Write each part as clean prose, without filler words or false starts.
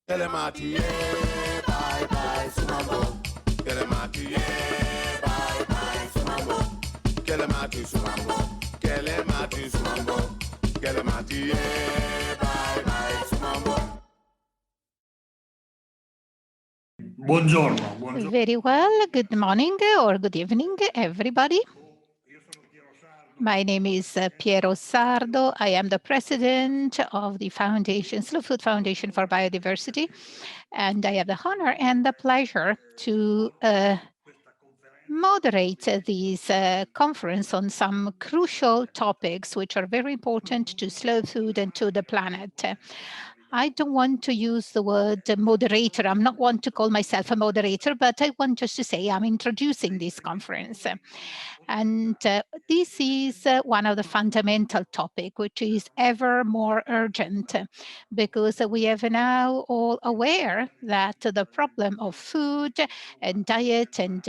Telemati, bye bye, sumambo. Telemati, bye bye, sumambo. Telemati, sumambo. Telemati, sumambo. Telemati, bye bye, sumambo. Buongiorno, buongiorno. Very well. Good morning or good evening, everybody. My name is Piero Sardo. I am the president of the foundation, Slow Food Foundation for Biodiversity, and I have the honor and the pleasure to moderate this conference on some crucial topics which are very important to slow food and to the planet. I don't want to use the word moderator. I'm not one to call myself a moderator, but I want just to say I'm introducing this conference. And this is one of the fundamental topics, which is ever more urgent, because we have now all aware that the problem of food and diet and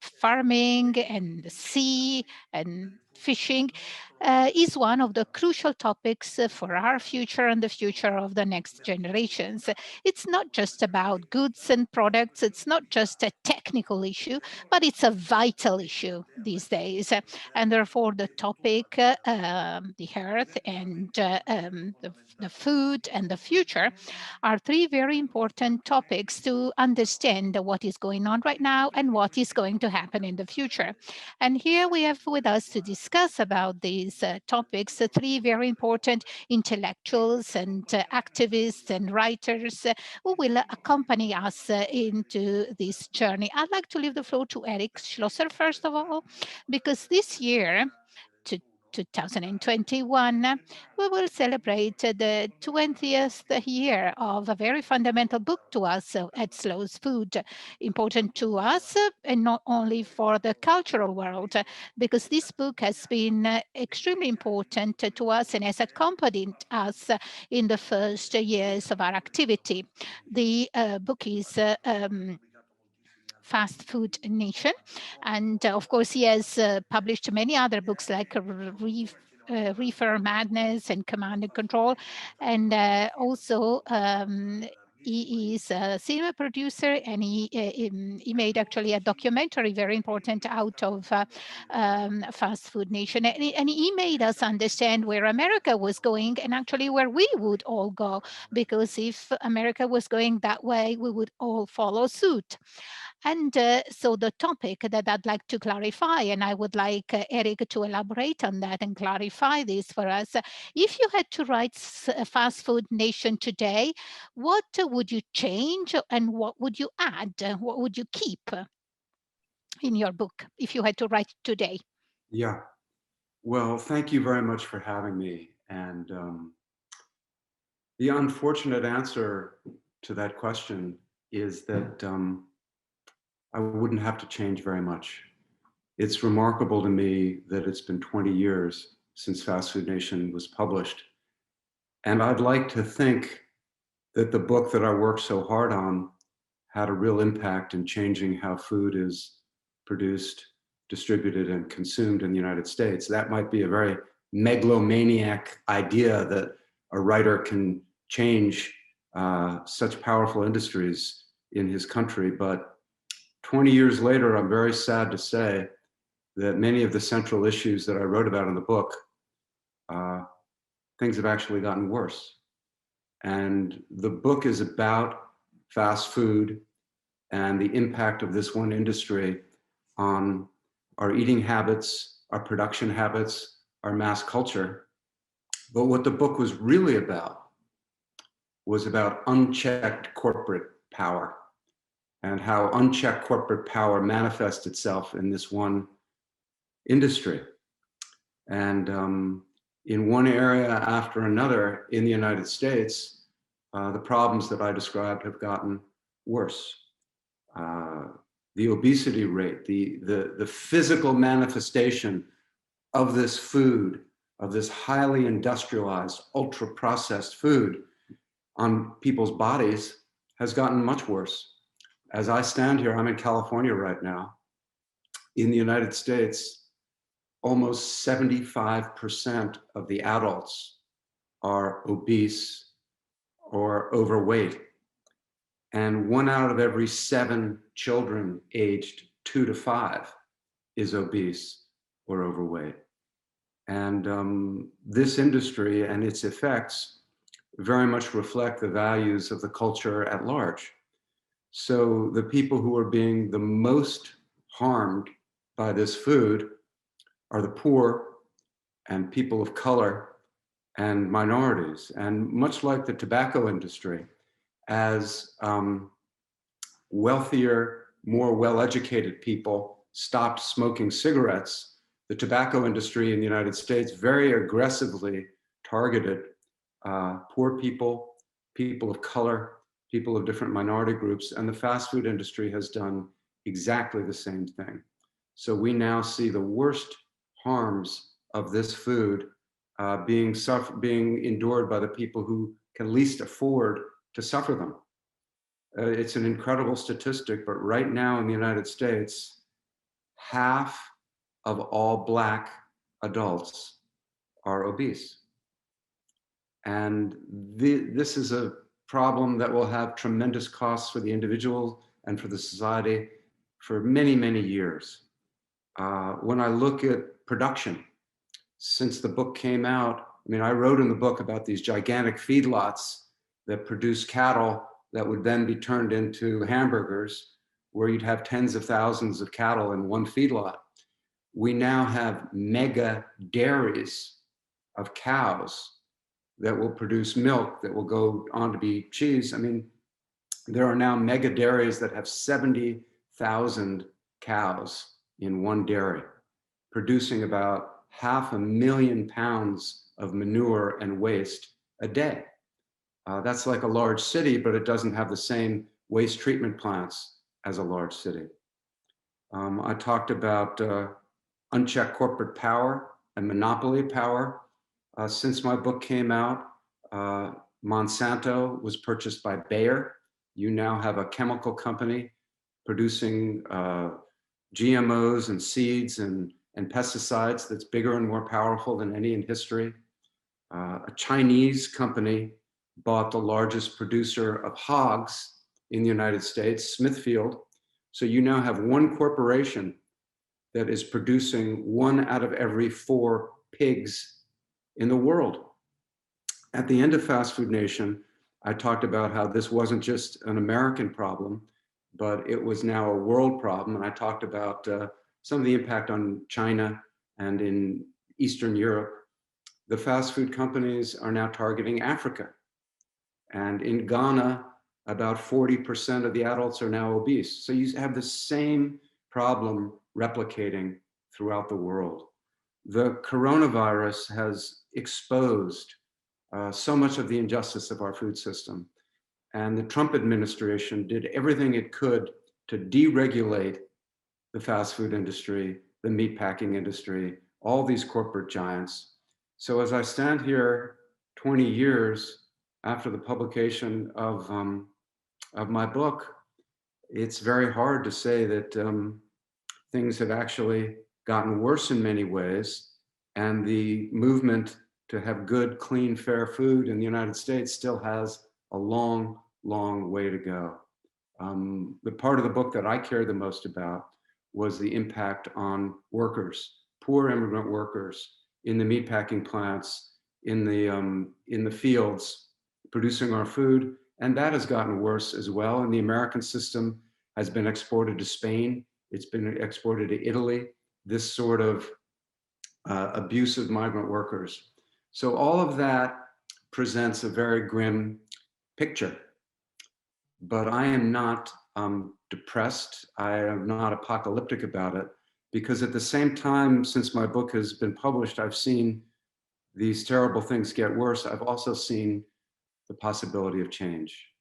farming and sea and fishing is one of the crucial topics for our future and the future of the next generations. It's not just about goods and products, it's not just a technical issue, but it's a vital issue these days. And therefore, the topic, the earth and the food and the future are three very important topics to understand what is going on right now and what is going to happen in the future. And here we have with us to discuss about these topics, three very important intellectuals and activists and writers who will accompany us into this journey. I'd like to leave the floor to Eric Schlosser, first of all, because this year, 2021, we will celebrate the 20th year of a very fundamental book to us at Slow Food, important to us and not only for the cultural world, because this book has been extremely important to us and has accompanied us in the first years of our activity. The book is Fast Food Nation. And of course, he has published many other books like Reefer Madness and Command and Control. And also, he is a cinema producer, and he made actually a documentary very important out of Fast Food Nation. And he made us understand where America was going and actually where we would all go, because if America was going that way, we would all follow suit. And so the topic that I'd like to clarify, and I would like Eric to elaborate on that and clarify this for us. If you had to write Fast Food Nation today, what would you change and what would you add? What would you keep in your book if you had to write today? Yeah, well, thank you very much for having me. And the unfortunate answer to that question is that I wouldn't have to change very much. It's remarkable to me that it's been 20 years since Fast Food Nation was published. And I'd like to think that the book that I worked so hard on had a real impact in changing how food is produced, distributed, and consumed in the United States. That might be a very megalomaniac idea that a writer can change such powerful industries in his country, but 20 years later, I'm very sad to say that many of the central issues that I wrote about in the book, things have actually gotten worse. And the book is about fast food and the impact of this one industry on our eating habits, our production habits, our mass culture. But what the book was really about was about unchecked corporate power, and how unchecked corporate power manifests itself in this one industry. And in one area after another in the United States, the problems that I described have gotten worse. The obesity rate, the physical manifestation of this food, of this highly industrialized, ultra-processed food on people's bodies has gotten much worse. As I stand here, I'm in California right now. In the United States, almost 75% of the adults are obese or overweight. And 1 out of every 7 children aged 2 to 5 is obese or overweight. And this industry and its effects very much reflect the values of the culture at large. So the people who are being the most harmed by this food are the poor and people of color and minorities. And much like the tobacco industry, as wealthier, more well-educated people stopped smoking cigarettes, the tobacco industry in the United States very aggressively targeted poor people, people of color, people of different minority groups, and the fast food industry has done exactly the same thing. So we now see the worst harms of this food being endured by the people who can least afford to suffer them. It's an incredible statistic, but right now in the United States, half of all Black adults are obese. And this is a problem that will have tremendous costs for the individual and for the society for many, many years. When I look at production, since the book came out, I mean, I wrote in the book about these gigantic feedlots that produce cattle that would then be turned into hamburgers, where you'd have tens of thousands of cattle in one feedlot. We now have mega dairies of cows that will produce milk that will go on to be cheese. I mean, there are now mega dairies that have 70,000 cows in one dairy, producing about 500,000 pounds of manure and waste a day. That's like a large city, but it doesn't have the same waste treatment plants as a large city. I talked about unchecked corporate power and monopoly power. Since my book came out, Monsanto was purchased by Bayer. You now have a chemical company producing GMOs and seeds and pesticides that's bigger and more powerful than any in history. A Chinese company bought the largest producer of hogs in the United States, Smithfield. So you now have one corporation that is producing 1 out of every 4 pigs in the world. At the end of Fast Food Nation, I talked about how this wasn't just an American problem, but it was now a world problem. And I talked about some of the impact on China and in Eastern Europe. The fast food companies are now targeting Africa. And in Ghana, about 40% of the adults are now obese. So you have the same problem replicating throughout the world. The coronavirus has exposed so much of the injustice of our food system. And the Trump administration did everything it could to deregulate the fast food industry, the meatpacking industry, all these corporate giants. So as I stand here 20 years after the publication of my book, it's very hard to say that things have actually gotten worse in many ways. And the movement to have good, clean, fair food in the United States still has a long, long way to go. The part of the book that I care the most about was the impact on workers, poor immigrant workers in the meatpacking plants, in the fields, producing our food. And that has gotten worse as well. And the American system has been exported to Spain. It's been exported to Italy, this sort of abuse of migrant workers. So all of that presents a very grim picture. But I am not depressed. I am not apocalyptic about it, because at the same time, since my book has been published, I've seen these terrible things get worse. I've also seen the possibility of change.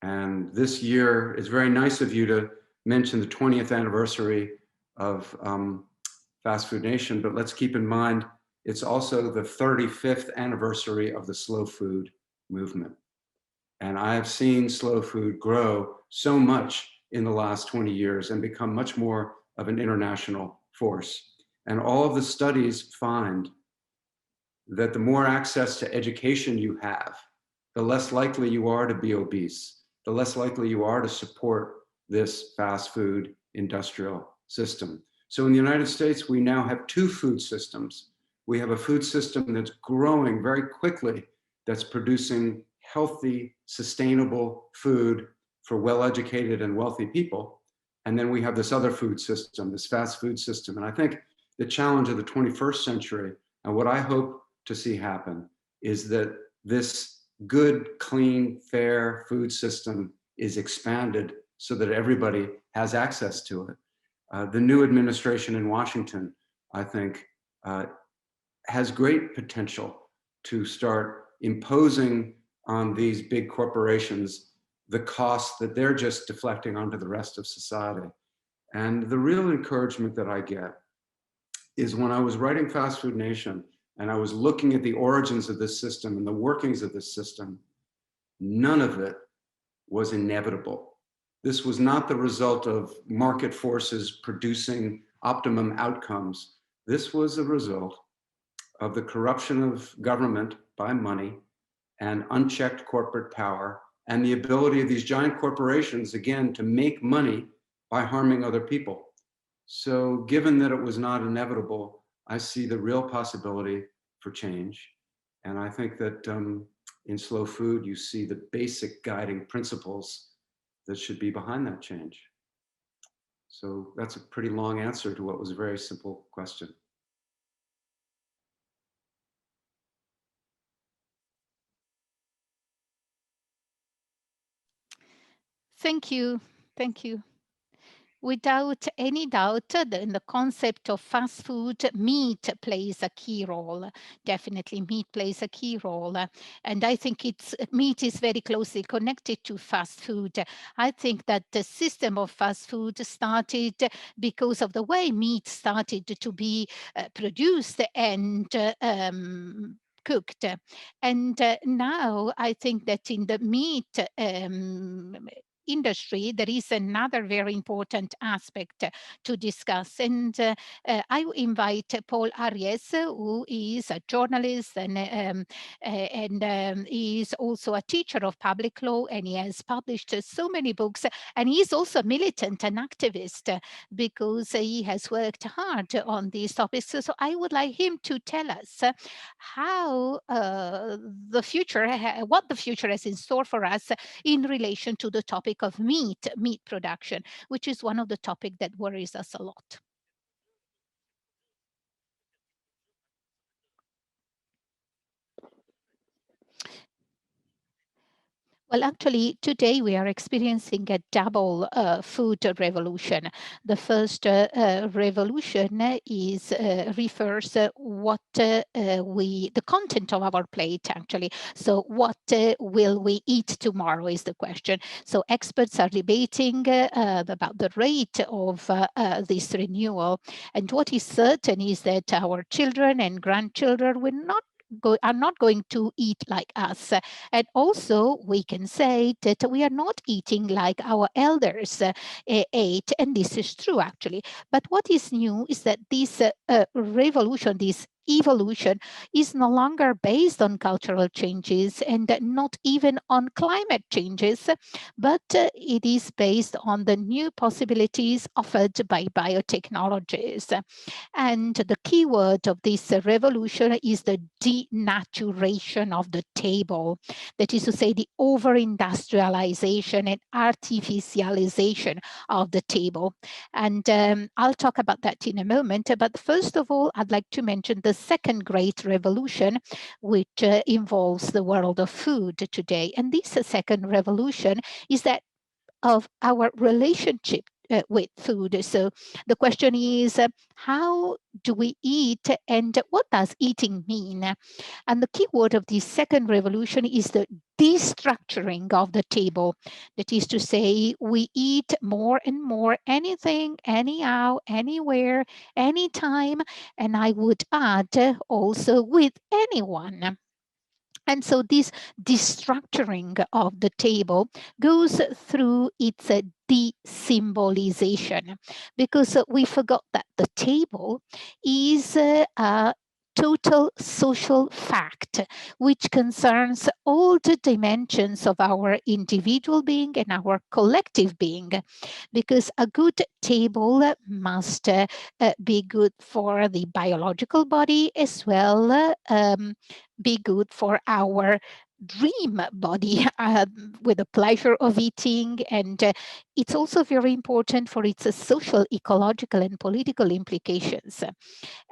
And this year, it's very nice of you to mention the 20th anniversary of Fast Food Nation, but let's keep in mind, it's also the 35th anniversary of the slow food movement. And I have seen slow food grow so much in the last 20 years and become much more of an international force. And all of the studies find that the more access to education you have, the less likely you are to be obese. the less likely you are to support this fast food industrial system. So in the United States, we now have two food systems. We have a food system that's growing very quickly, that's producing healthy, sustainable food for well-educated and wealthy people. And then we have this other food system, this fast food system. And I think the challenge of the 21st century, and what I hope to see happen, is that this good, clean, fair food system is expanded so that everybody has access to it. The new administration in Washington, I think, has great potential to start imposing on these big corporations the costs that they're just deflecting onto the rest of society. And the real encouragement that I get is when I was writing Fast Food Nation and I was looking at the origins of this system and the workings of this system, none of it was inevitable. This was not the result of market forces producing optimum outcomes. This was a result of the corruption of government by money and unchecked corporate power and the ability of these giant corporations, again, to make money by harming other people. So given that it was not inevitable, I see the real possibility for change. And I think that in slow food, you see the basic guiding principles that should be behind that change. So that's a pretty long answer to what was a very simple question. Thank you. Thank you. Without any doubt, in the concept of fast food, meat plays a key role. Definitely, meat plays a key role. And I think meat is very closely connected to fast food. I think that the system of fast food started because of the way meat started to be produced and cooked. And now I think that in the meat industry, there is another very important aspect to discuss. And I invite Paul Arias, who is a journalist and is also a teacher of public law, and he has published so many books, and he's also a militant and activist because he has worked hard on these topics. So I would like him to tell us how the future, what the future has in store for us in relation to the topic of meat production, which is one of the topics that worries us a lot. Well, actually, today we are experiencing a double food revolution. The first revolution is refers what the content of our plate, actually. So what will we eat tomorrow is the question. So experts are debating about the rate of this renewal. And what is certain is that our children and grandchildren are not going to eat like us. And also, we can say that we are not eating like our elders ate, and this is true actually. But what is new is that this revolution, this evolution, is no longer based on cultural changes and not even on climate changes, but it is based on the new possibilities offered by biotechnologies. And the key word of this revolution is the denaturation of the table. That is to say, the over-industrialization and artificialization of the table. And I'll talk about that in a moment. But first of all, I'd like to mention the second great revolution, which involves the world of food today. And this second revolution is that of our relationship with food. So the question is, how do we eat and what does eating mean? And the key word of this second revolution is the destructuring of the table. That is to say, we eat more and more anything, anyhow, anywhere, anytime, and I would add also with anyone. And so this destructuring of the table goes through its de-symbolization, because we forgot that the table is total social fact, which concerns all the dimensions of our individual being and our collective being, because a good table must be good for the biological body as well, be good for our dream body with the pleasure of eating. And it's also very important for its social, ecological, and political implications.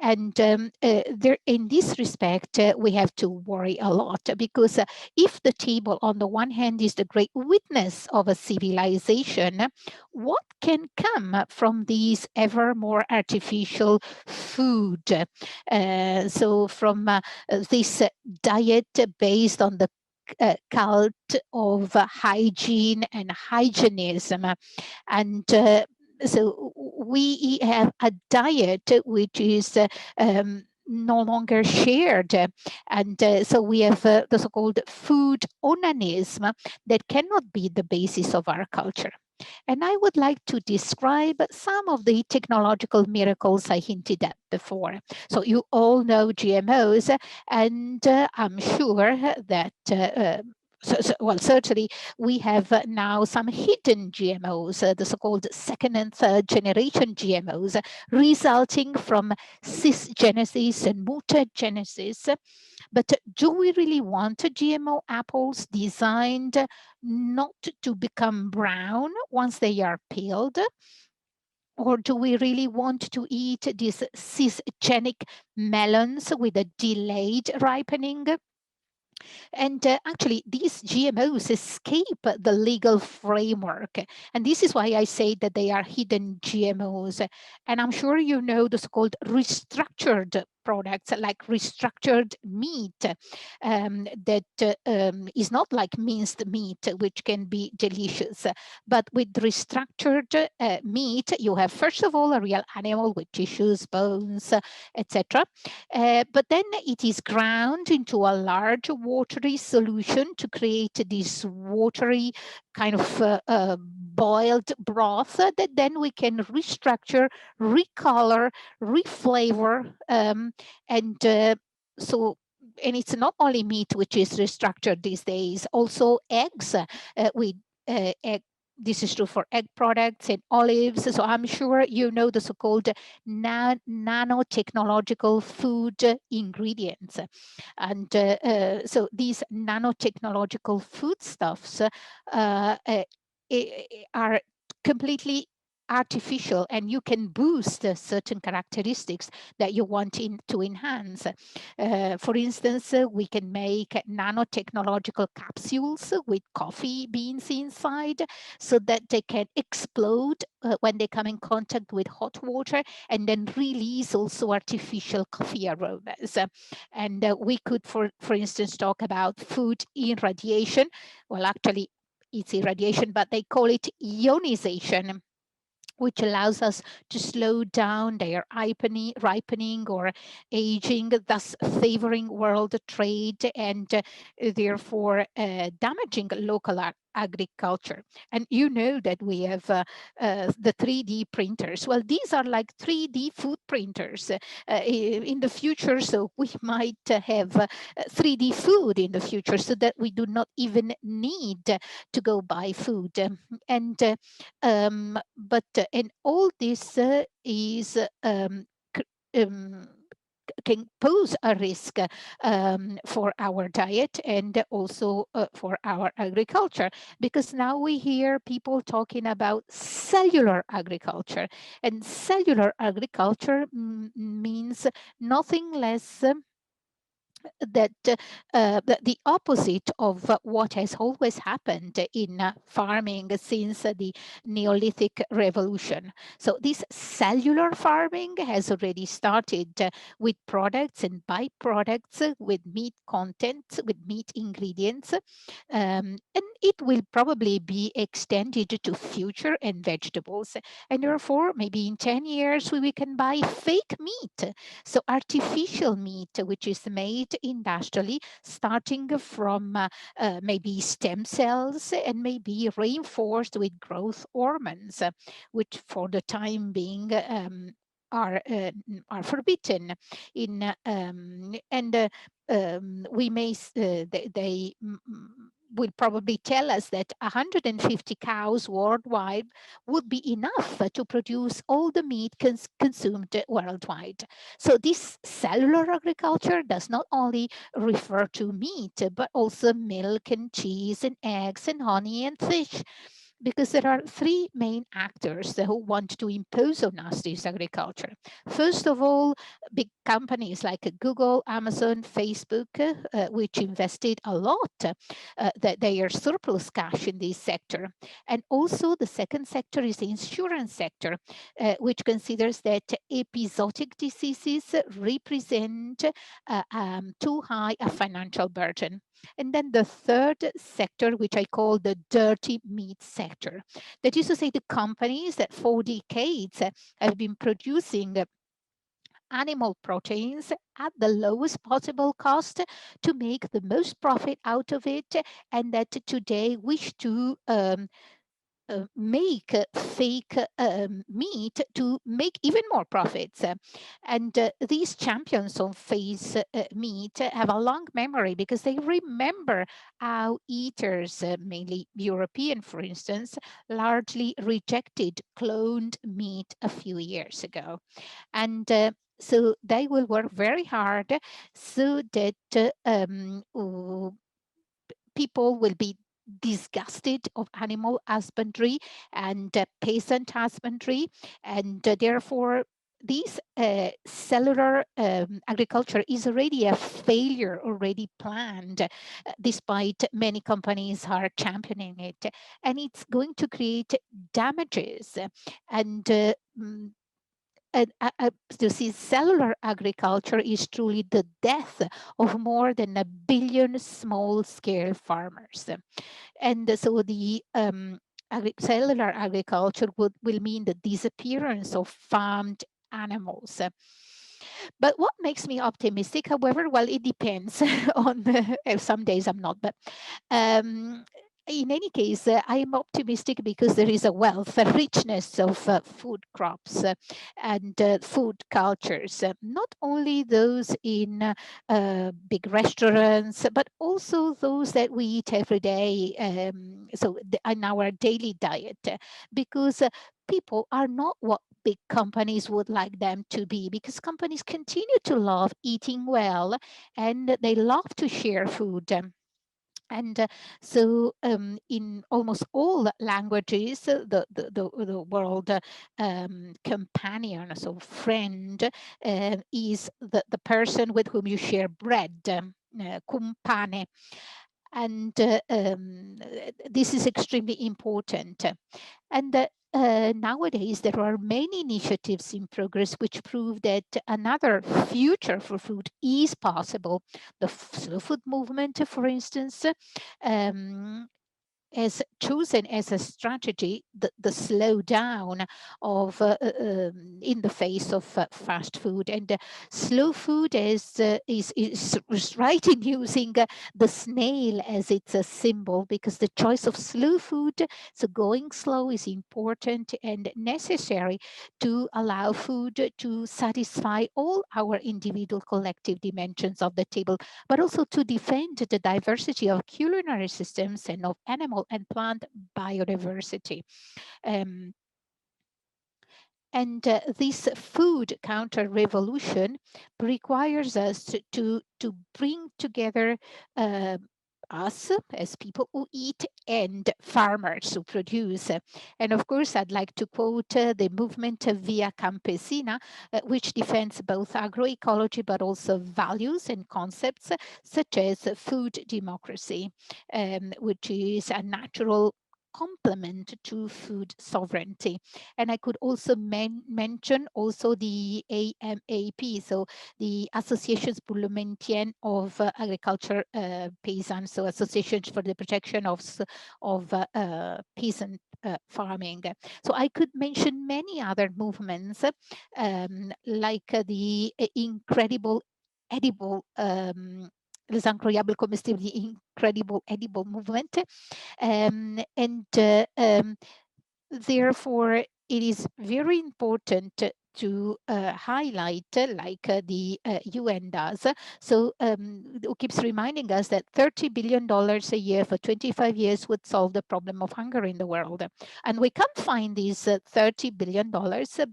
And there, in this respect, we have to worry a lot, because if the table, on the one hand, is the great witness of a civilization, what can come from these ever more artificial food? So from this diet based on the cult of hygiene and hygienism. And so we have a diet which is no longer shared. And so we have the so-called food onanism that cannot be the basis of our culture. And I would like to describe some of the technological miracles I hinted at before. So you all know GMOs, and I'm sure that well, certainly we have now some hidden GMOs, the so-called second and third generation GMOs, resulting from cisgenesis and mutagenesis. But do we really want GMO apples designed not to become brown once they are peeled? Or do we really want to eat these cisgenic melons with a delayed ripening? And actually, these GMOs escape the legal framework. And this is why I say that they are hidden GMOs. And I'm sure you know the so-called restructured products, like restructured meat, that is not like minced meat, which can be delicious. But with restructured meat, you have, first of all, a real animal with tissues, bones, etc. But then it is ground into a large watery solution to create this watery kind of boiled broth that then we can restructure, recolor, reflavor, and so. And it's not only meat which is restructured these days, also eggs with egg. This is true for egg products and olives. So I'm sure you know the so-called nanotechnological food ingredients. And so these nanotechnological foodstuffs are completely artificial, and you can boost certain characteristics that you want to enhance. For instance, we can make nanotechnological capsules with coffee beans inside so that they can explode when they come in contact with hot water, and then release also artificial coffee aromas. And we could, for instance, talk about food irradiation. Well, actually, it's irradiation, but they call it ionization, which allows us to slow down their ripening or aging, thus favoring world trade and therefore damaging local agriculture. And you know that we have the 3D printers. Well, these are like 3D food printers in the future. So we might have 3D food in the future, so that we do not even need to go buy food. And but and all this is can pose a risk for our diet and also for our agriculture, because now we hear people talking about cellular agriculture, and cellular agriculture means nothing less that the opposite of what has always happened in farming since the Neolithic revolution. So this cellular farming has already started with products and byproducts, with meat content, with meat ingredients, and it will probably be extended to future and vegetables. And therefore, maybe in 10 years, we can buy fake meat, so artificial meat, which is made industrially, starting from maybe stem cells and maybe reinforced with growth hormones, which for the time being are forbidden in and we may they will probably tell us that 150 cows worldwide would be enough to produce all the meat consumed worldwide. So this cellular agriculture does not only refer to meat, but also milk and cheese and eggs and honey and fish, because there are three main actors who want to impose on us this agriculture. First of all, big companies like Google, Amazon, Facebook, which invested a lot that their surplus cash in this sector. And also the second sector is the insurance sector, which considers that episodic diseases represent too high a financial burden. And then the third sector, which I call the dirty meat sector, that is to say the companies that for decades have been producing animal proteins at the lowest possible cost to make the most profit out of it, and that today wish to make fake meat to make even more profits. And these champions of face meat have a long memory because they remember how eaters, mainly European, for instance, largely rejected cloned meat a few years ago. And so they will work very hard so that people will be disgusted of animal husbandry and peasant husbandry, and therefore this cellular agriculture is already a failure already planned, despite many companies are championing it, and it's going to create damages. And you see, cellular agriculture is truly the death of more than 1 billion small-scale farmers. And so the cellular agriculture will mean the disappearance of farmed animals. But what makes me optimistic, however, well, it depends on some days I'm not, but um, in any case, I am optimistic because there is a wealth, a richness of food crops and food cultures, not only those in big restaurants, but also those that we eat every day, in our daily diet, because people are not what big companies would like them to be, because companies continue to love eating well and they love to share food. And in almost all languages, the word companion, so friend, is the person with whom you share bread, kumpane. And this is extremely important. And nowadays, there are many initiatives in progress which prove that another future for food is possible. The slow food movement, for instance, um, has chosen as a strategy the slowdown of in the face of fast food. And slow food is right in using the snail as its a symbol, because the choice of slow food, so going slow, is important and necessary to allow food to satisfy all our individual collective dimensions of the table, but also to defend the diversity of culinary systems and of animal and plant biodiversity. Um, and this food counter revolution requires us to bring together us as people who eat and farmers who produce. And of course, I'd like to quote the movement Via Campesina, which defends both agroecology but also values and concepts such as food democracy, which is a natural complement to food sovereignty. And I could also mention also the AMAP, so the Associations pour le maintien of agriculture paysans, so associations for the protection of peasant farming. So I could mention many other movements, like the incredible edible les incroyables comestibles, the incredible edible movement. And therefore, it is very important to highlight, like the UN does. So it keeps reminding us that $30 billion a year for 25 years would solve the problem of hunger in the world. And we can't find these $30 billion,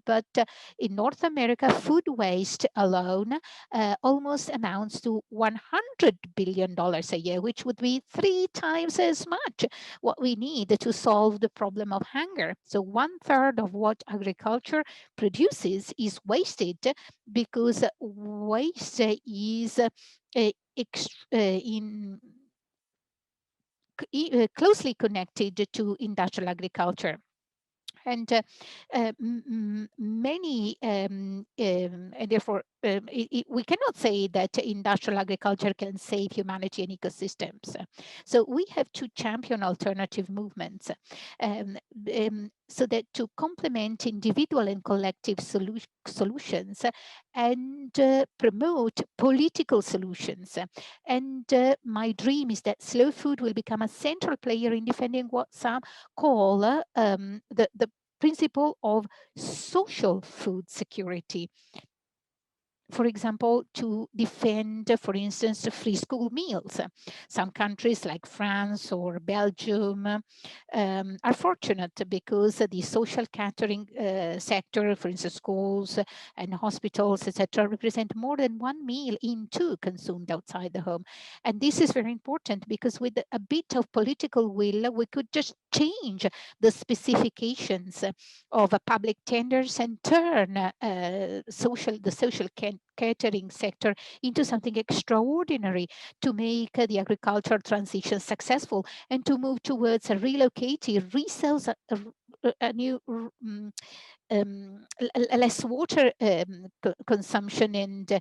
but in North America, food waste alone almost amounts to $100 billion a year, which would be 3 times as much what we need to solve the problem of hunger. So 1/3 of what agriculture produces is wasted because waste is closely connected to industrial agriculture. And many, and therefore, we cannot say that industrial agriculture can save humanity and ecosystems. So we have to champion alternative movements so that to complement individual and collective solutions and promote political solutions. And my dream is that slow food will become a central player in defending what some call the principle of social food security. For example, to defend, for instance, free school meals. Some countries like France or Belgium are fortunate because the social catering sector, for instance, schools and hospitals, etc., represent more than 1 meal in 2 consumed outside the home. And this is very important because with a bit of political will, we could just change the specifications of public tenders and turn the social catering sector into something extraordinary to make the agricultural transition successful and to move towards a relocated, resales, a new less water consumption, and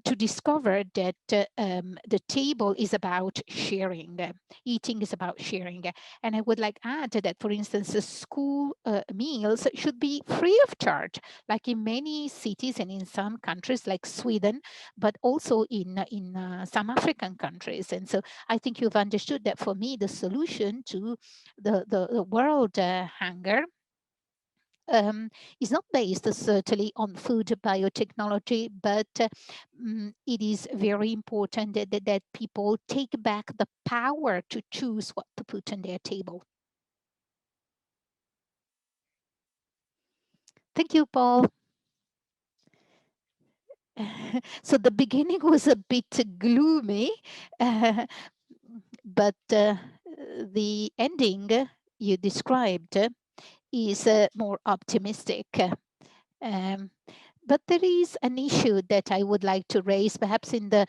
to discover that the table is about sharing, eating is about sharing. And I would like to add that, for instance, the school meals should be free of charge, like in many cities and in some countries like Sweden, but also in some African countries. And so I think you've understood that for me, the solution to the world hunger is not based certainly on food biotechnology, but it is very important that people take back the power to choose what to put on their table. Thank you, Paul. So the beginning was a bit gloomy, but the ending you described is more optimistic. But there is an issue that I would like to raise, perhaps in the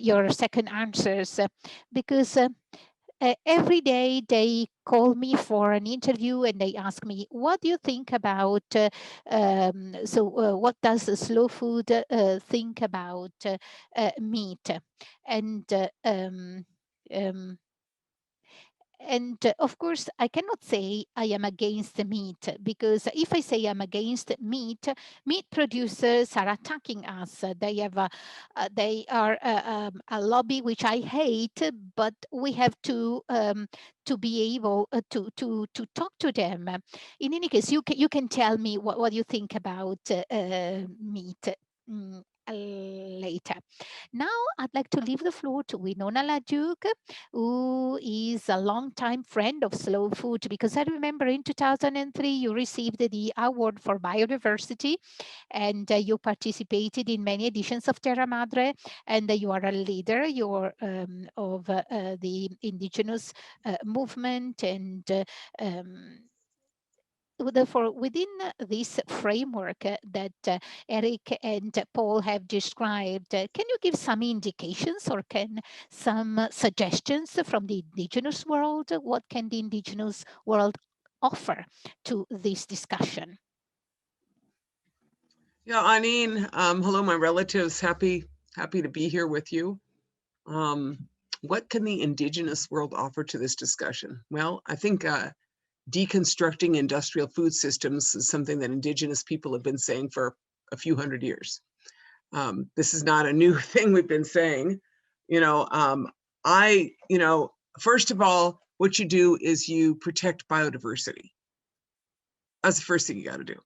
your second answers, because every day they call me for an interview and they ask me, what do you think about, what does the slow food think about meat? And of course, I cannot say I am against the meat, because if I say I'm against meat, meat producers are attacking us. They are a lobby which I hate, but we have to be able to talk to them. In any case, you can tell me what you think about meat later. Now, I'd like to leave the floor to Winona LaDuke, who is a longtime friend of slow food, because I remember in 2003 you received the award for biodiversity, and you participated in many editions of Terra Madre, and you are a leader of the Indigenous movement, and therefore, within this framework that Eric and Paul have described, can you give some indications or some suggestions from the Indigenous world? What can the Indigenous world offer to this discussion? Yeah, Anine, hello, my relatives. Happy to be here with you. What can the Indigenous world offer to this discussion? Well, I think deconstructing industrial food systems is something that Indigenous people have been saying for a few hundred years. This is not a new thing we've been saying. First of all, what you do is you protect biodiversity. That's the first thing you got to do.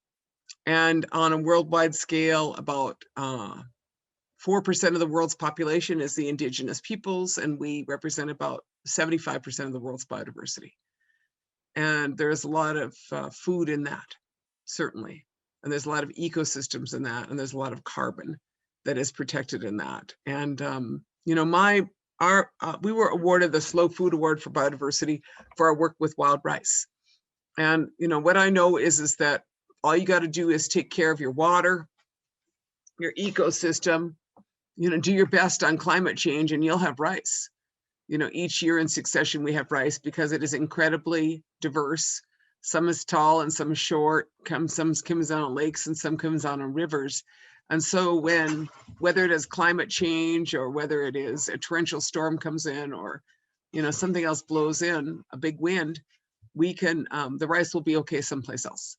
And on a worldwide scale, about 4% of the world's population is the indigenous peoples, and we represent about 75% of the world's biodiversity. And there's a lot of food in that, certainly. And there's a lot of ecosystems in that, and there's a lot of carbon that is protected in that. And you know, we were awarded the Slow Food Award for biodiversity for our work with wild rice. And you know, what I know is that all you got to do is take care of your water, your ecosystem, you know, do your best on climate change, and you'll have rice. You know, each year in succession, we have rice because it is incredibly diverse. Some is tall and some is short, some comes out on lakes and some comes out on rivers. And so whether it is climate change or whether it is a torrential storm comes in or, you know, something else blows in, a big wind, we can, the rice will be okay someplace else.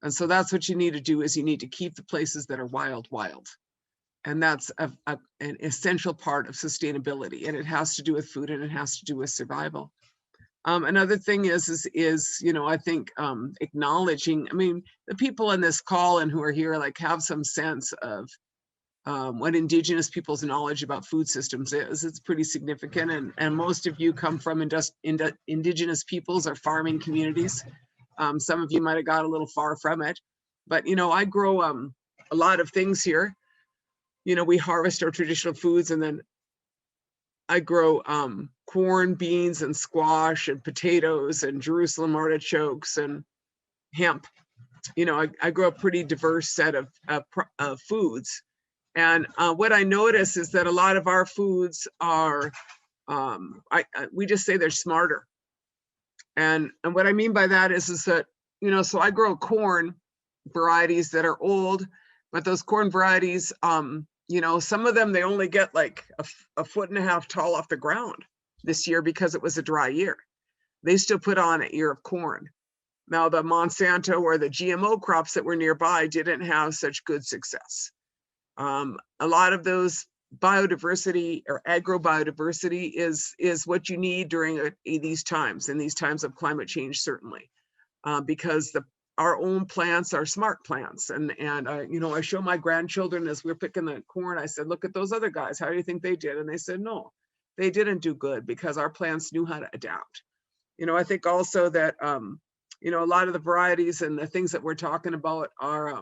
And so that's what you need to do, is you need to keep the places that are wild, wild. And that's an essential part of sustainability. And it has to do with food, and it has to do with survival. Another thing is, you know, I think acknowledging, I mean, the people in this call and who are here, like, have some sense of what Indigenous people's knowledge about food systems is. It's pretty significant. And most of you come from Indigenous peoples or farming communities. Some of you might have got a little far from it. But, you know, I grow a lot of things here. You know, we harvest our traditional foods, and then I grow corn, beans, and squash, and potatoes, and Jerusalem artichokes, and hemp. You know, I grow a pretty diverse set of foods. And what I notice is that a lot of our foods are, we just say they're smarter. And what I mean by that is that, you know, so I grow corn varieties that are old, but those corn varieties, you know, some of them, they only get like a 1.5 feet tall off the ground this year because it was a dry year. They still put on an ear of corn. Now, the Monsanto or the GMO crops that were nearby didn't have such good success. A lot of those biodiversity or agrobiodiversity is what you need during these times, in these times of climate change, certainly, because our own plants are smart plants. And you know, I show my grandchildren as we're picking the corn, I said, look at those other guys, how do you think they did? And they said, no, they didn't do good because our plants knew how to adapt. You know, I think also that, you know, a lot of the varieties and the things that we're talking about are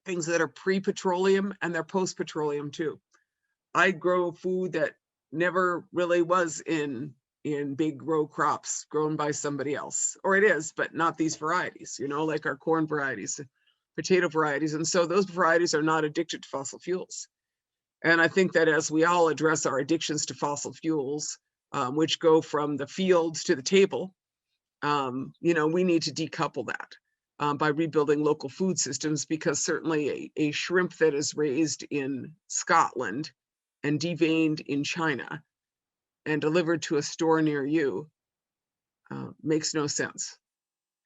things that are pre-petroleum, and they're post-petroleum too. I grow food that never really was in big row crops grown by somebody else, or it is, but not these varieties, you know, like our corn varieties, potato varieties. And so those varieties are not addicted to fossil fuels. And I think that as we all address our addictions to fossil fuels, which go from the fields to the table, you know, we need to decouple that by rebuilding local food systems, because certainly a shrimp that is raised in Scotland and deveined in China and delivered to a store near you makes no sense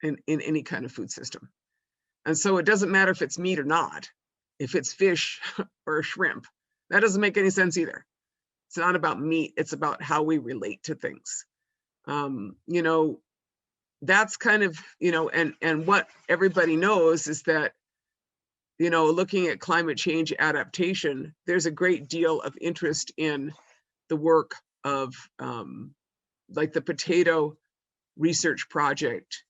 in any kind of food system. And so it doesn't matter if it's meat or not, if it's fish or shrimp, that doesn't make any sense either. It's not about meat, it's about how we relate to things. You know, that's kind of, you know, and what everybody knows is that, you know, looking at climate change adaptation, there's a great deal of interest in the work of like the potato research project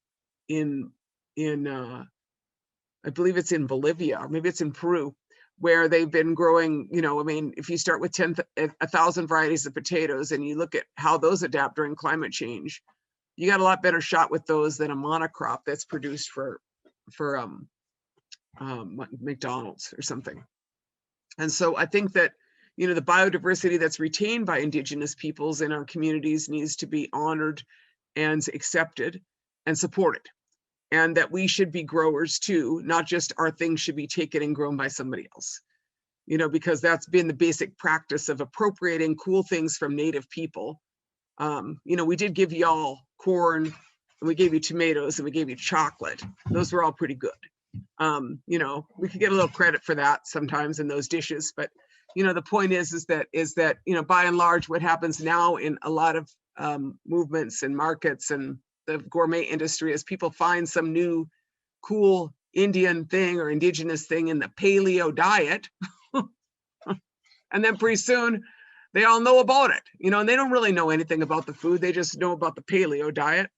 in I believe it's in Bolivia, or maybe it's in Peru, where they've been growing, you know, I mean, if you start with 1,000 varieties of potatoes and you look at how those adapt during climate change, you got a lot better shot with those than a monocrop that's produced for McDonald's or something. And so I think that, you know, the biodiversity that's retained by Indigenous peoples in our communities needs to be honored and accepted and supported. And that we should be growers too, not just our things should be taken and grown by somebody else. You know, because that's been the basic practice of appropriating cool things from Native people. You know, we did give y'all corn, and we gave you tomatoes, and we gave you chocolate. Those were all pretty good. You know, we could get a little credit for that sometimes in those dishes, but you know, the point is that, you know, by and large, what happens now in a lot of movements and markets and the gourmet industry is people find some new cool Indian thing or indigenous thing in the paleo diet. And then pretty soon they all know about it, you know, and they don't really know anything about the food. They just know about the paleo diet,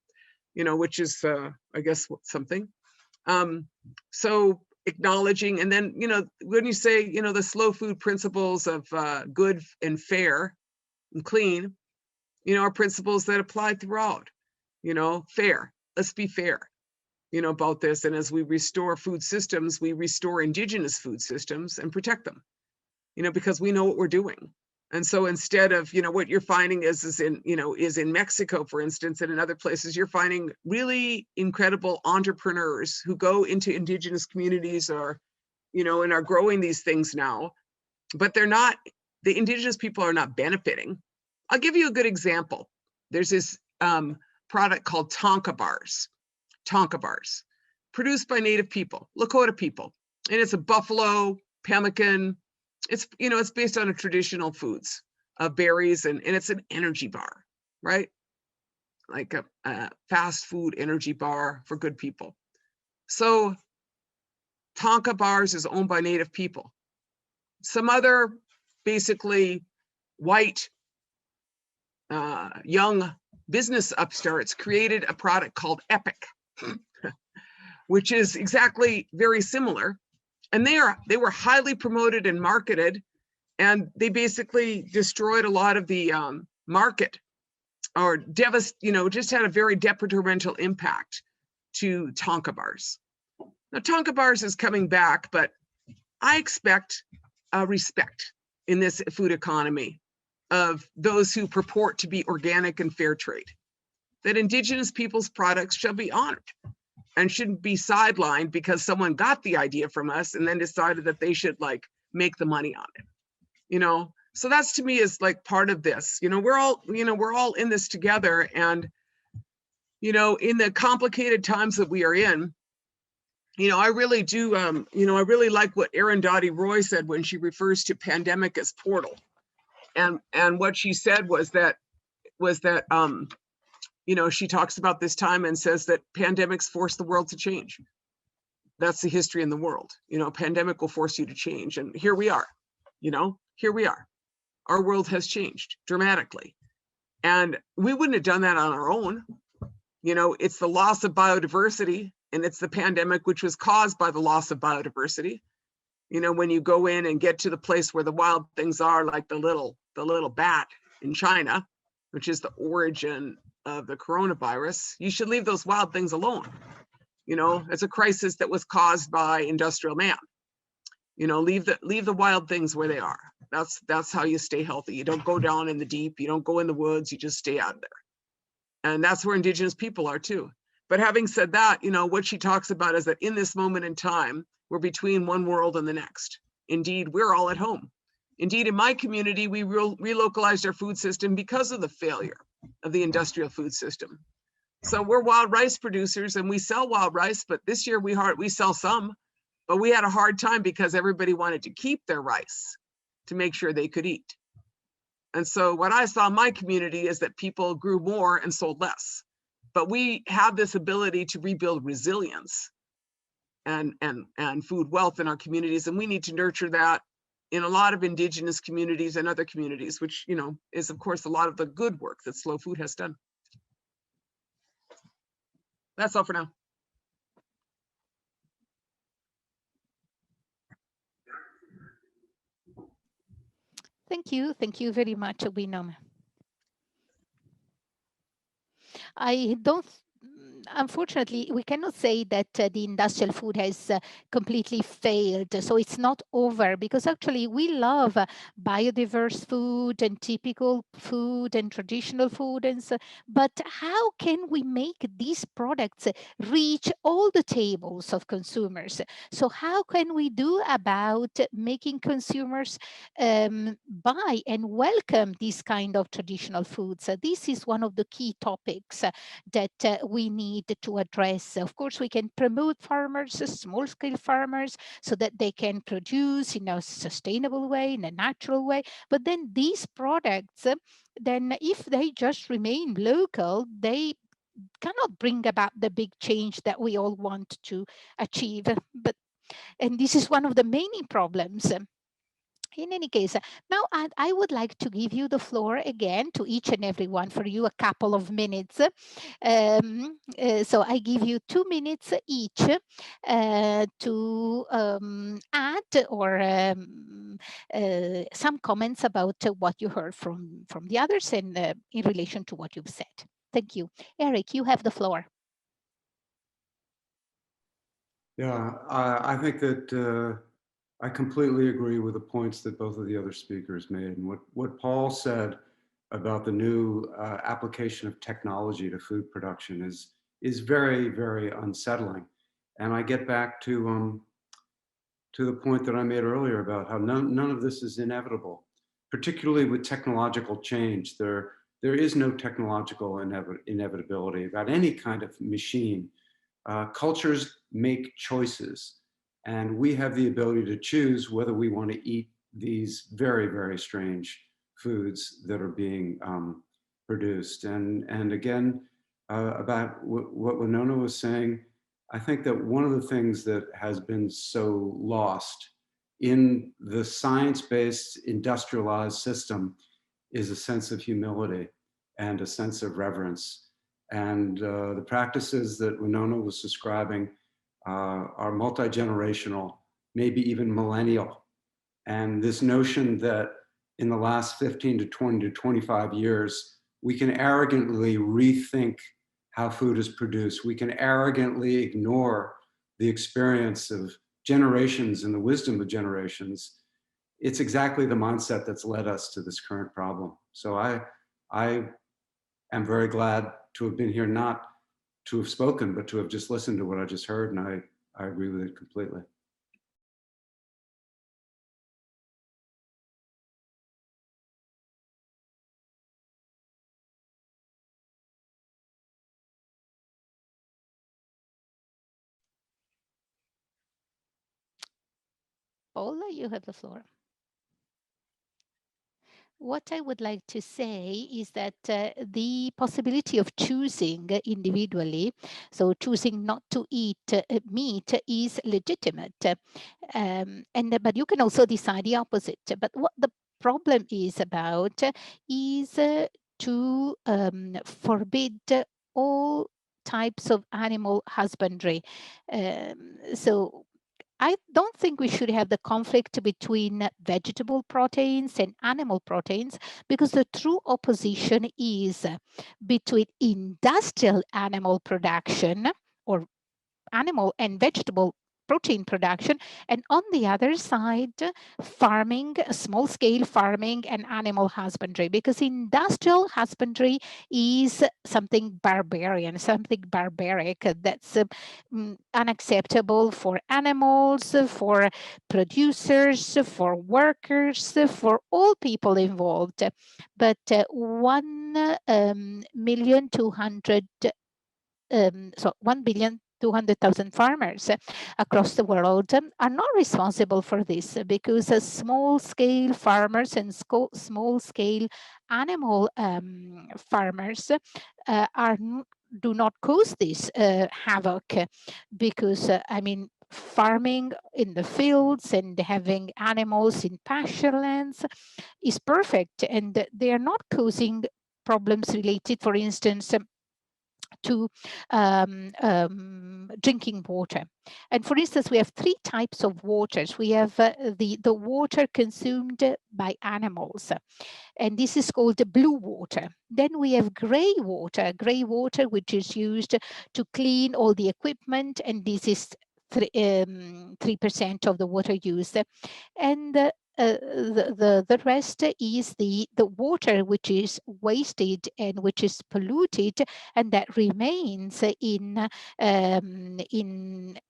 you know, which is, I guess, something. So acknowledging, and then, you know, when you say, you know, the slow food principles of good and fair and clean, you know, are principles that apply throughout, you know, fair. Let's be fair, you know, about this. And as we restore food systems, we restore indigenous food systems and protect them, you know, because we know what we're doing. And so instead of, you know, what you're finding is in, you know, is in Mexico, for instance, and in other places, you're finding really incredible entrepreneurs who go into indigenous communities or, you know, and are growing these things now, but they're not, the indigenous people are not benefiting. I'll give you a good example. There's this product called Tonka bars, produced by Native people, Lakota people. And it's a buffalo, pemmican. It's, you know, it's based on a traditional foods of berries, and it's an energy bar, right? Like a fast food energy bar for good people. So Tonka bars is owned by Native people. Some other basically white young business upstarts created a product called Epic, which is exactly very similar. And they were highly promoted and marketed, and they basically destroyed a lot of the market, or you know, just had a very detrimental impact to Tonka bars. Now Tonka bars is coming back, but I expect respect in this food economy of those who purport to be organic and fair trade, that indigenous people's products shall be honored and shouldn't be sidelined because someone got the idea from us and then decided that they should like make the money on it, you know? So that's, to me, is like part of this, you know, we're all in this together. And, you know, in the complicated times that we are in, you know, I really do, you know, I really like what Arundhati Roy said when she refers to pandemic as portal. And what she said was that, you know, she talks about this time and says that pandemics force the world to change. That's the history in the world. You know, pandemic will force you to change. And here we are, you know, here we are. Our world has changed dramatically. And we wouldn't have done that on our own. You know, it's the loss of biodiversity, and it's the pandemic, which was caused by the loss of biodiversity. You know, when you go in and get to the place where the wild things are, like the little bat in China, which is the origin of the coronavirus, you should leave those wild things alone. You know, it's a crisis that was caused by industrial man. You know, leave the wild things where they are. That's how you stay healthy. You don't go down in the deep, you don't go in the woods, you just stay out of there. And that's where indigenous people are too. But having said that, you know, what she talks about is that in this moment in time, we're between one world and the next. Indeed, we're all at home. Indeed, in my community, we relocalized our food system because of the failure of the industrial food system. So we're wild rice producers and we sell wild rice, but this year we sell some, but we had a hard time because everybody wanted to keep their rice to make sure they could eat. And so what I saw in my community is that people grew more and sold less. But we have this ability to rebuild resilience and food wealth in our communities, and we need to nurture that in a lot of indigenous communities and other communities, which, you know, is of course a lot of the good work that Slow Food has done. That's all for now. Thank you very much, Winam. I don't, unfortunately, we cannot say that the industrial food has completely failed. So it's not over, because actually we love biodiverse food and typical food and traditional food. And so, but how can we make these products reach all the tables of consumers? So how can we do about making consumers buy and welcome these kind of traditional foods? This is one of the key topics that we need to address. Of course, we can promote farmers, small-scale farmers, so that they can produce in a sustainable way, in a natural way. But then these products, then if they just remain local, they cannot bring about the big change that we all want to achieve. And this is one of the many problems. In any case, now I would like to give you the floor again to each and every one, for you a couple of minutes. So I give you 2 minutes each to add or some comments about what you heard from the others and in relation to what you've said. Thank you. Eric, you have the floor. Yeah, I think that I completely agree with the points that both of the other speakers made. And what Paul said about the new application of technology to food production is very, very unsettling. And I get back to the point that I made earlier about how none of this is inevitable, particularly with technological change. There is no technological inevitability about any kind of machine. Cultures make choices, and we have the ability to choose whether we want to eat these very, very strange foods that are being produced. And again, about what Winona was saying, I think that one of the things that has been so lost in the science-based industrialized system is a sense of humility and a sense of reverence. And the practices that Winona was describing are multi-generational, maybe even millennial. And this notion that in the last 15 to 20 to 25 years, we can arrogantly rethink how food is produced. We can arrogantly ignore the experience of generations and the wisdom of generations. It's exactly the mindset that's led us to this current problem. So I am very glad to have been here, not to have spoken, but to have just listened to what I just heard. And I agree with it completely. Paula, you have the floor. What I would like to say is that the possibility of choosing individually, so choosing not to eat meat, is legitimate. But you can also decide the opposite. But what the problem is about is to forbid all types of animal husbandry. So I don't think we should have the conflict between vegetable proteins and animal proteins, because the true opposition is between industrial animal production, or animal and vegetable protein production, and on the other side, farming, small scale farming and animal husbandry, because industrial husbandry is something barbarian, something barbaric that's unacceptable for animals, for producers, for workers, for all people involved. But 1,200,000 farmers across the world are not responsible for this, because small scale farmers and small scale animal farmers do not cause this havoc, because I mean, farming in the fields and having animals in pasture lands is perfect, and they are not causing problems related, for instance, to drinking water. And for instance, we have 3 types of waters. We have the water consumed by animals, and this is called the blue water. Then we have gray water, which is used to clean all the equipment, and this is 3% of the water used. And the rest is the water which is wasted and which is polluted, and that remains in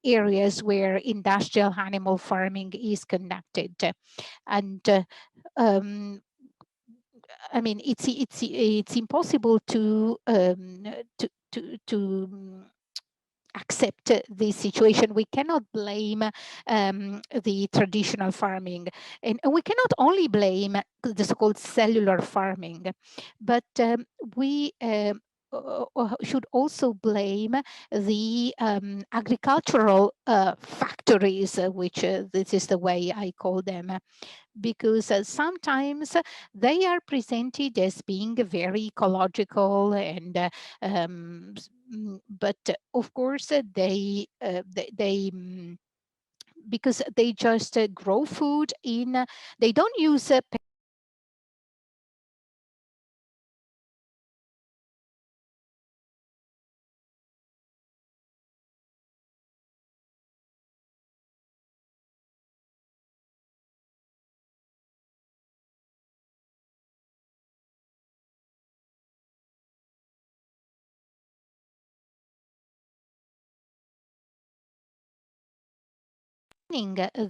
areas where industrial animal farming is conducted. And I mean, it's impossible to accept this situation. We cannot blame the traditional farming, and we cannot only blame the so-called cellular farming, but we should also blame the agricultural factories, which this is the way I call them, because sometimes they are presented as being very ecological and but of course because they just grow food in, they don't use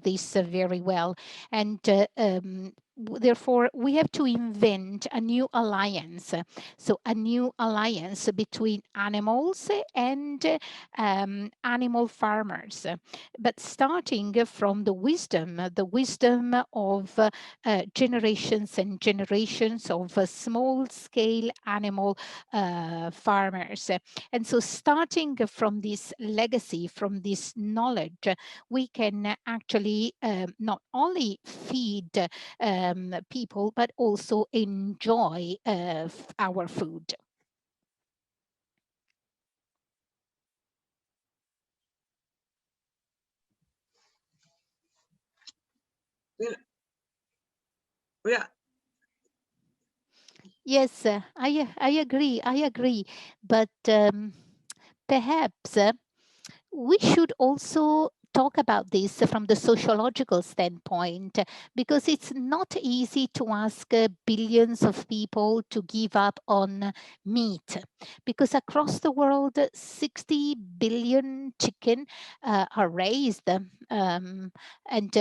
this very well. And therefore, we have to invent a new alliance. So a new alliance between animals and animal farmers. But starting from the wisdom of generations and generations of small-scale animal farmers. And so starting from this legacy, from this knowledge, we can actually not only feed people, but also enjoy our food. Yeah. Yes, I agree. But perhaps we should also talk about this from the sociological standpoint, because it's not easy to ask billions of people to give up on meat, because across the world 60 billion chicken are raised, and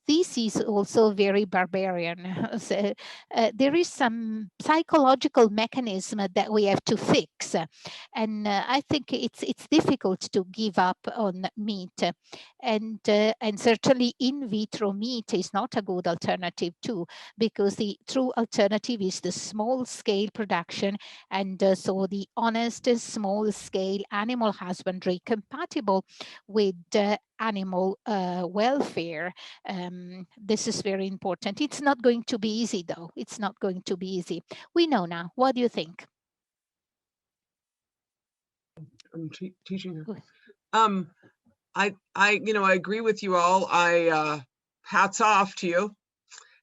this is also very barbarian. So, there is some psychological mechanism that we have to fix, and I think it's difficult to give up on meat, and certainly in vitro meat is not a good alternative too, because the true alternative is the small scale production, and so the honest small scale animal husbandry compatible with animal welfare. This is very important. It's not going to be easy though. It's not going to be easy. We know now. What do you think? I'm teaching her. Go ahead. I agree with you all. Hats off to you.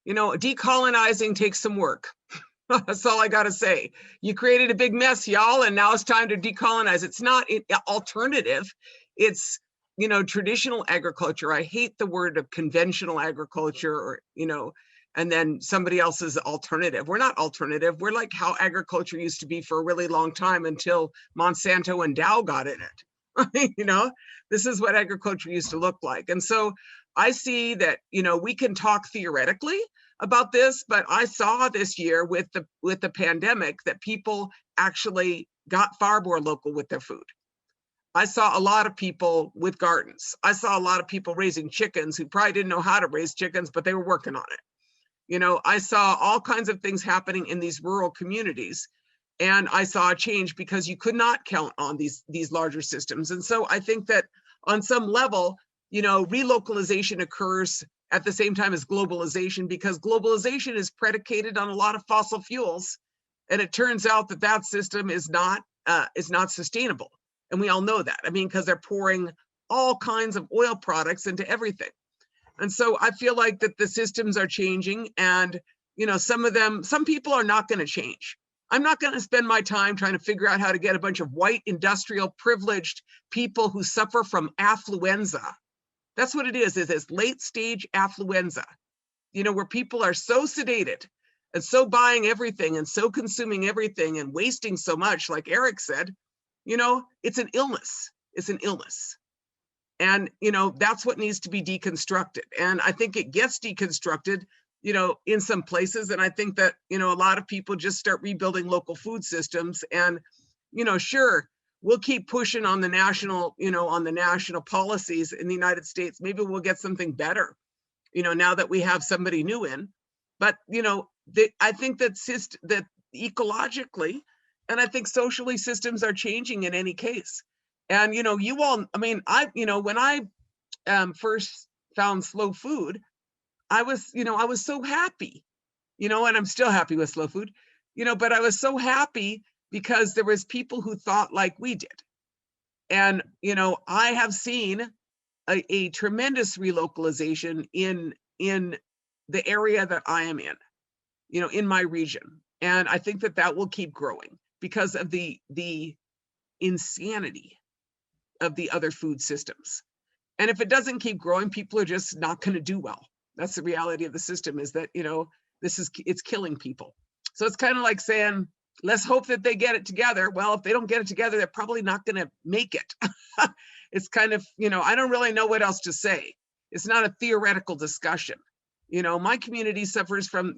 Decolonizing takes some work. That's all I got to say. You created a big mess, y'all, and now it's time to decolonize. It's not alternative. It's, traditional agriculture. I hate the word of conventional agriculture, or, and then somebody else's alternative. We're not alternative. We're like how agriculture used to be for a really long time until Monsanto and Dow got in it. This is what agriculture used to look like. And so I see that, we can talk theoretically about this, but I saw this year with the pandemic that people actually got far more local with their food. I saw a lot of people with gardens. I saw a lot of people raising chickens who probably didn't know how to raise chickens, but they were working on it. I saw all kinds of things happening in these rural communities, and I saw a change because you could not count on these larger systems. And so I think that on some level, relocalization occurs at the same time as globalization, because globalization is predicated on a lot of fossil fuels, and it turns out that system is not sustainable, and we all know that. I mean, because they're pouring all kinds of oil products into everything, and so I feel like that the systems are changing, and some people are not going to change. I'm not going to spend my time trying to figure out how to get a bunch of white industrial privileged people who suffer from affluenza. That's what it is this late stage affluenza, where people are so sedated and so buying everything and so consuming everything and wasting so much, like Eric said, it's an illness. It's an illness. And, that's what needs to be deconstructed. And I think it gets deconstructed, in some places. And I think that, a lot of people just start rebuilding local food systems. And, sure, we'll keep pushing on the national, on the national policies in the United States. Maybe we'll get something better, now that we have somebody new in. But, I think that ecologically And I think socially systems are changing in any case. And, you know, you all, I mean, when I first found slow food, I was so happy, and I'm still happy with slow food, but I was so happy because there was people who thought like we did. And, I have seen a tremendous relocalization in the area that I am in my region. And I think that will keep growing because of the insanity of the other food systems. And if it doesn't keep growing, people are just not going to do well. That's the reality of the system, is that, it's killing people. So it's kind of like saying, let's hope that they get it together. Well, if they don't get it together, they're probably not going to make it. It's kind of, I don't really know what else to say. It's not a theoretical discussion. My community suffers from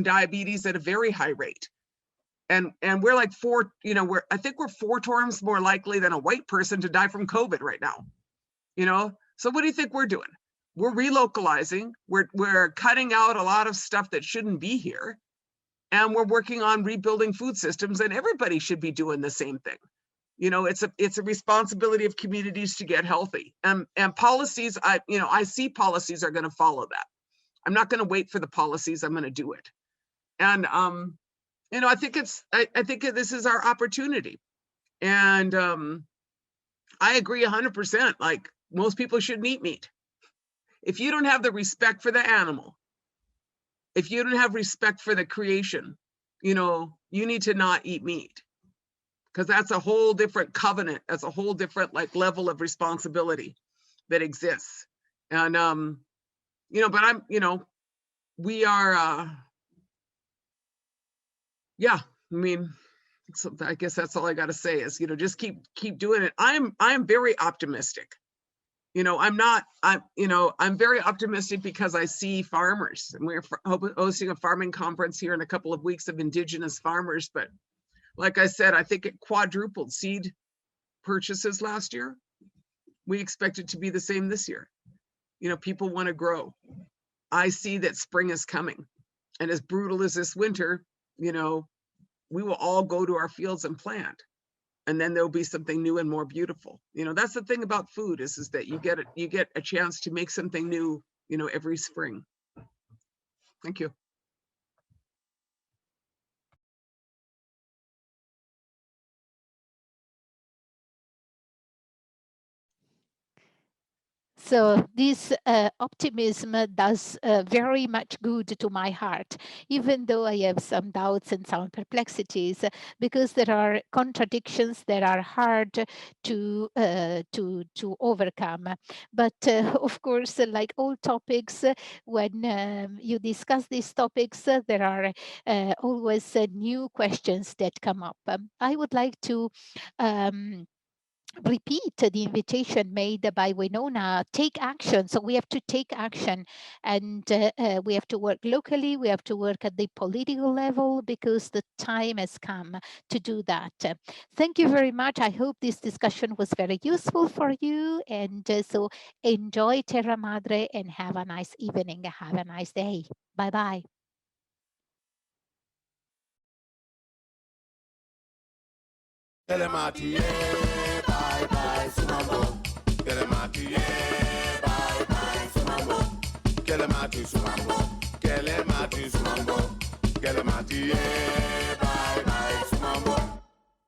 diabetes at a very high rate. And we're like I think we're 4 times more likely than a white person to die from COVID right now. So what do you think we're doing? We're relocalizing. We're cutting out a lot of stuff that shouldn't be here. And we're working on rebuilding food systems, and everybody should be doing the same thing. It's a responsibility of communities to get healthy. And policies, I see policies are going to follow that. I'm not going to wait for the policies. I'm going to do it. And I think this is our opportunity. And I agree 100%. Like, most people shouldn't eat meat. If you don't have the respect for the animal, if you don't have respect for the creation, you need to not eat meat, because that's a whole different covenant. That's a whole different level of responsibility that exists. And but we are yeah, I mean, so I guess that's all I got to say is, just keep doing it. I'm very optimistic. I'm very optimistic because I see farmers, and we're hosting a farming conference here in a couple of weeks of Indigenous farmers. But like I said, I think it quadrupled seed purchases last year. We expect it to be the same this year. People want to grow. I see that spring is coming. And as brutal as this winter, we will all go to our fields and plant. And then there'll be something new and more beautiful. That's the thing about food is that you get a chance to make something new, every spring. Thank you. So this optimism does very much good to my heart, even though I have some doubts and some perplexities, because there are contradictions that are hard to overcome. But of course, like all topics, when you discuss these topics, there are always new questions that come up. I would like to repeat the invitation made by Winona. Take action. So we have to take action, and we have to work locally. We have to work at the political level, because the time has come to do that. Thank you very much. I hope this discussion was very useful for you. And so enjoy Terra Madre and have a nice evening. Have a nice day. Bye-bye. Bye bye, Sumambo. Bye bye, Sumambo. Kelemati, Sumambo. Kelemati, Sumambo. Kelemati,